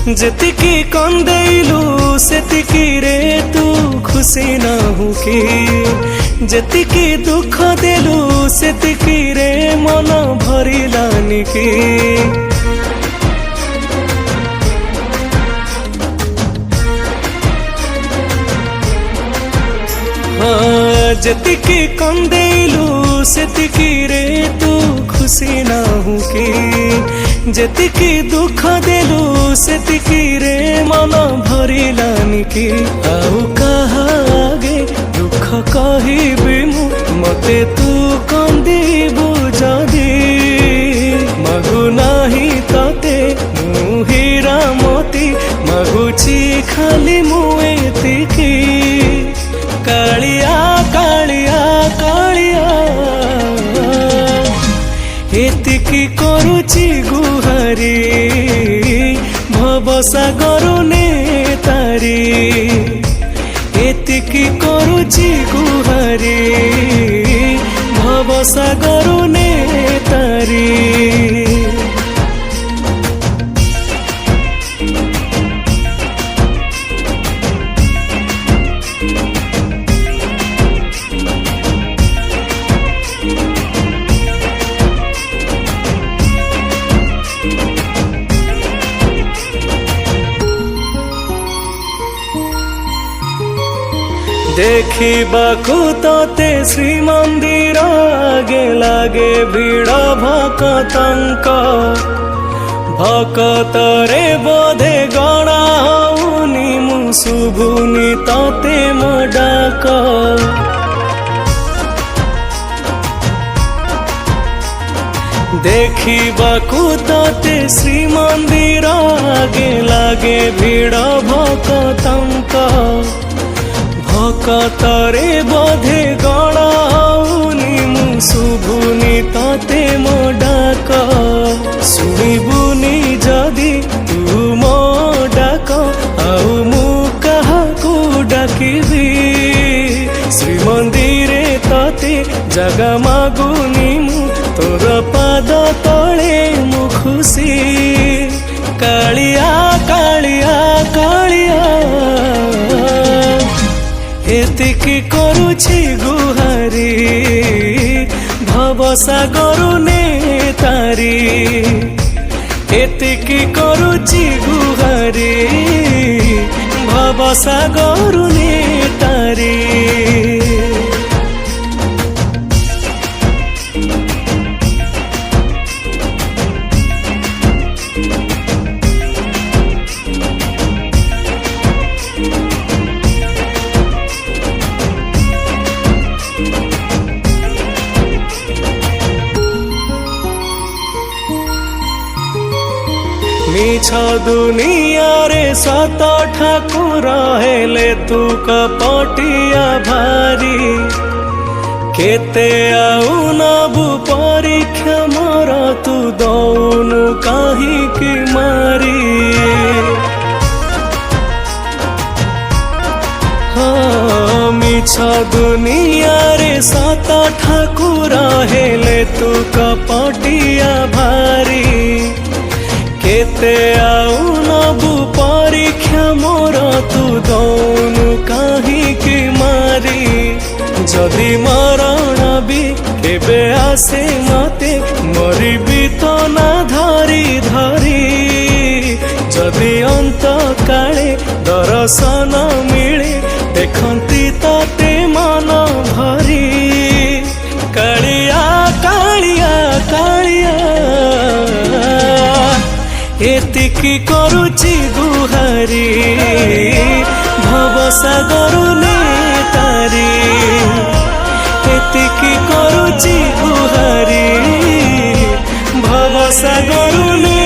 ଯେତିକି କନ୍ଦେଇଲୁ ସେତିକି ରେ ତୁ ଖୁସି ନାହୁଁ କି? ଯେତିକି ଦୁଃଖ ଦେଲୁ ସେତିକି ରେ ମନ ଭରିଲାନି କି? ଯେତିକି କନ୍ଦେଇଲୁ ସେତିକି ରେ ତୁ ଖୁସି ନାହୁଁ କି? ଯେତିକି ଦୁଃଖ ଦେଲୁ ସେତିକି ରେ ମନ ଭରିଲାନି କି? ଆଉ କାହା ଆଗେ ଦୁଃଖ କହିବି ମୁଁ, ମତେ ତୁ କନ୍ଦିବୁ ଯଦି। ମାଗୁ ନାହିଁ ତତେ ମୁଁ ହୀରା ମୋତି, ମାଗୁଛି ଖାଲି ମୁଁ ଏତିକି। କାଳିଆ କାଳିଆ କାଳିଆ ଏତିକି କରୁଛି ଗୁହାରି, ଭବସାଗର ନେତାରି। ଏତିକି କରୁଛି ଗୁହାରି, ଭବସାଗର ନେତାରି। ଦେଖିବାକୁ ତତେ ଶ୍ରୀମନ୍ଦିର ଆଗେ ଲାଗେ ଭିଡ଼ ଭକତଙ୍କ। ଭକତରେ ବୋଧେ ଗଣା ହଉନି ମୁଁ, ଶୁଭୁନି ତତେ ମୋ ଡାକ। ଦେଖିବାକୁ ତତେ ଶ୍ରୀମନ୍ଦିର ଆଗେ ଲାଗେ ଭିଡ଼ ଭକତଙ୍କ। ଭକତରେ ବୋଧେ ଗଣା ହଉନି ମୁଁ, ଶୁଭୁନି ତତେ ମୋ ଡାକ। ଶୁଣିବୁନି ଯଦି ତୁ ମୋ ଡାକ, ଆଉ ମୁଁ କାହାକୁ ଡାକିବି? ଶ୍ରୀମନ୍ଦିରେ ତତେ ଜାଗା ମାଗୁନି ମୁଁ, ତୋର ପାଦ ତଳେ ମୁଁ ଖୁସି। କାଳିଆ କାଳିଆ କାଳିଆ ଏତିକି କରୁଛି ଗୁହାରି, ଭବସାଗର ନେତାରି। ଏତିକି କରୁଛି ଗୁହାରି, ଭବସାଗର ନେତାରି। ମିଛ ଦୁନିଆରେ ସତ ଠାକୁର ହେଲେ ତୁ କପଟିଆ ଭାରି। କେତେ ଆଉ ନବୁ ପରୀକ୍ଷା ମୋର, ତୁ ଦଉନୁ କାହିଁକି ମାରି? ମିଛ ଦୁନିଆରେ ସତ ଠାକୁର ହେଲେ ତୁ କପଟିଆ ଭାରି। କେତେ ଆଉ ନବୁ ପରୀକ୍ଷା ମୋର, ତୁ ଦଉନୁ କାହିଁକି ମାରି? ଯଦି ମରଣ ବି କେବେ ଆସେ ମତେ, ମରିବି ତ ନା ଧରି ଧରି। ଯଦି ଅନ୍ତ କାଳେ ଦର୍ଶନ ମିଳେ, ଦେଖନ୍ତି ତତେ ମନ ଭରି। କାଳିଆ କାଳିଆ କାଳିଆ ଏତିକି କରୁଛି ଗୁହାରି, ଭବସାଗର ନେତାରି। ଏତିକି କରୁଛି ଗୁହାରି, ଭବସାଗର ନେତାରି।